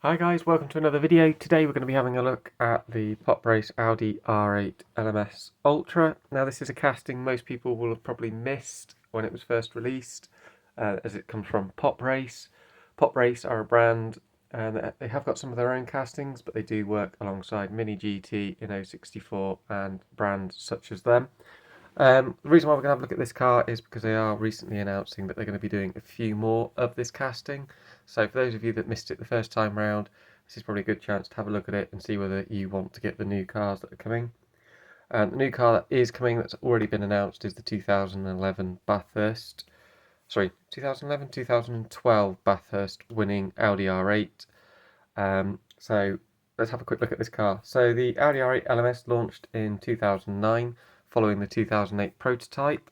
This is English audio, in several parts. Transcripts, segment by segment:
Hi guys, welcome to another video. Today we're going to be having a look at the Pop Race Audi R8 LMS Ultra. Now this is a casting most people will have probably missed when it was first released, as it comes from Pop Race. Pop Race are a brand and they have got some of their own castings, but they do work alongside Mini GT, Inno 64 and brands such as them. The reason why we're going to have a look at this car is because they are recently announcing that they're going to be doing a few more of this casting. So for those of you that missed it the first time round, this is probably a good chance to have a look at it and see whether you want to get the new cars that are coming. The new car that is coming that's already been announced is the 2011 Bathurst. Sorry, 2011, 2012 Bathurst winning Audi R8. So let's have a quick look at this car. So the Audi R8 LMS launched in 2009 following the 2008 prototype.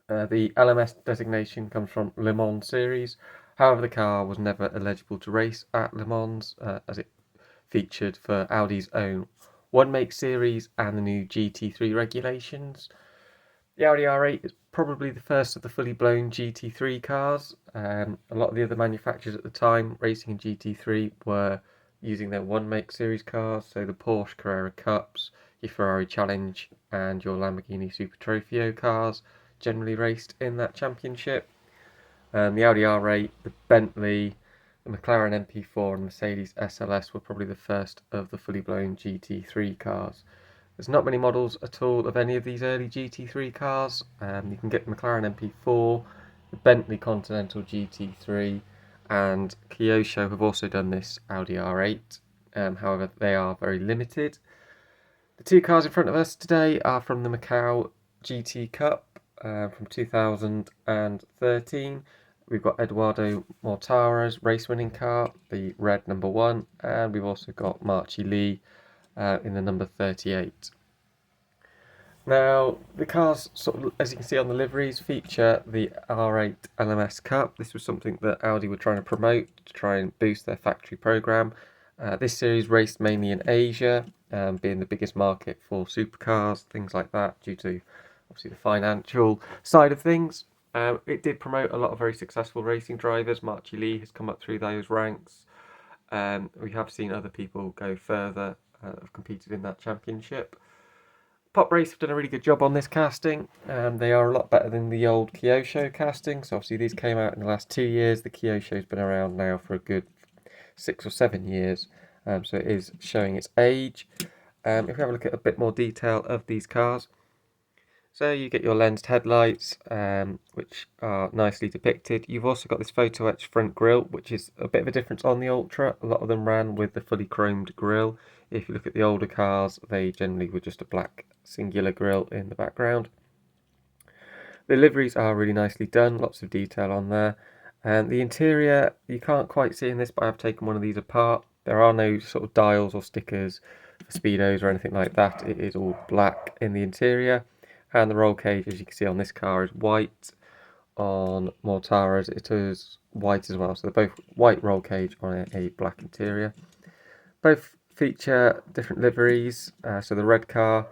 The LMS designation comes from Le Mans series. However, the car was never eligible to race at Le Mans as it featured for Audi's own one make series and the new GT3 regulations. The Audi R8 is probably the first of the fully blown GT3 cars. A lot of the other manufacturers at the time racing in GT3 were using their one make series cars, so the Porsche Carrera Cups, your Ferrari Challenge and your Lamborghini Super Trofeo cars generally raced in that championship. The Audi R8, the Bentley, the McLaren MP4 and Mercedes SLS were probably the first of the fully blown GT3 cars. There's not many models at all of any of these early GT3 cars. You can get the McLaren MP4, the Bentley Continental GT3 and Kyosho have also done this Audi R8. However, they are very limited. The two cars in front of us today are from the Macau GT Cup from 2013. We've got Eduardo Mortara's race-winning car, the red number 1, and we've also got Marchi Lee in the number 38. Now, the cars, sort of, as you can see on the liveries, feature the R8 LMS Cup. This was something that Audi were trying to promote to try and boost their factory program. This series raced mainly in Asia, being the biggest market for supercars, things like that, due to obviously the financial side of things. It did promote a lot of very successful racing drivers. Marchi Lee has come up through those ranks. We have seen other people go further, have competed in that championship. Pop Race have done a really good job on this casting. They are a lot better than the old Kyosho casting. So obviously these came out in the last 2 years. The Kyosho's been around now for a good 6 or 7 years. So it is showing its age. If we have a look at a bit more detail of these cars. So you get your lensed headlights, which are nicely depicted. You've also got this photo etched front grille, which is a bit of a difference on the Ultra. A lot of them ran with the fully chromed grille. If you look at the older cars, they generally were just a black singular grille in the background. The liveries are really nicely done, lots of detail on there. And the interior, you can't quite see in this, but I've taken one of these apart. There are no sort of dials or stickers for speedos or anything like that. It is all black in the interior. And the roll cage, as you can see on this car, is white. On Mortara's, it is white as well. So they're both white roll cage on a black interior. Both feature different liveries. So the red car,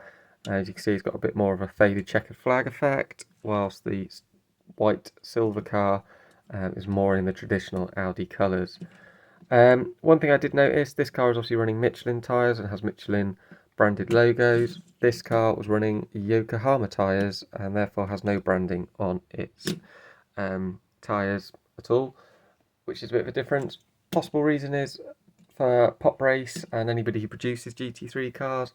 as you can see, has got a bit more of a faded checkered flag effect, whilst the white silver car is more in the traditional Audi colours. One thing I did notice, this car is obviously running Michelin tyres and has Michelin branded logos. This car was running Yokohama tyres and therefore has no branding on its tyres at all, which is a bit of a difference. Possible reason is for Pop Race and anybody who produces GT3 cars,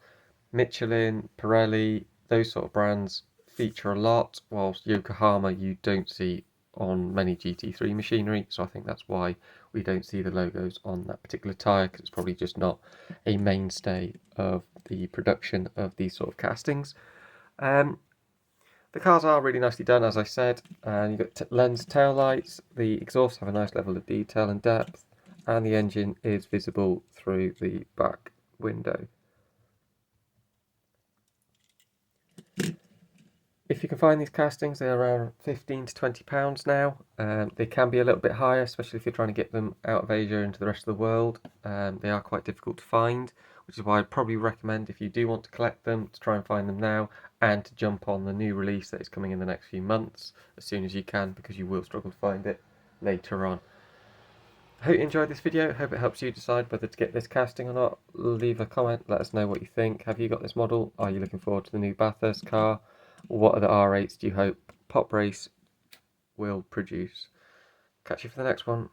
Michelin, Pirelli, those sort of brands feature a lot, whilst Yokohama you don't see on many GT3 machinery, so I think that's why we don't see the logos on that particular tyre, because it's probably just not a mainstay of the production of these sort of castings. The cars are really nicely done, as I said, and you've got lens tail lights. The exhausts have a nice level of detail and depth, and the engine is visible through the back window. If you can find these castings, they're around £15 to £20 now. They can be a little bit higher, especially if you're trying to get them out of Asia into the rest of the world. They are quite difficult to find, which is why I'd probably recommend, if you do want to collect them, to try and find them now and to jump on the new release that is coming in the next few months as soon as you can, because you will struggle to find it later on. Hope you enjoyed this video. Hope it helps you decide whether to get this casting or not. Leave a comment, let us know what you think. Have you got this model? Are you looking forward to the new Bathurst car? What other R8s do you hope Pop Race will produce? Catch you for the next one.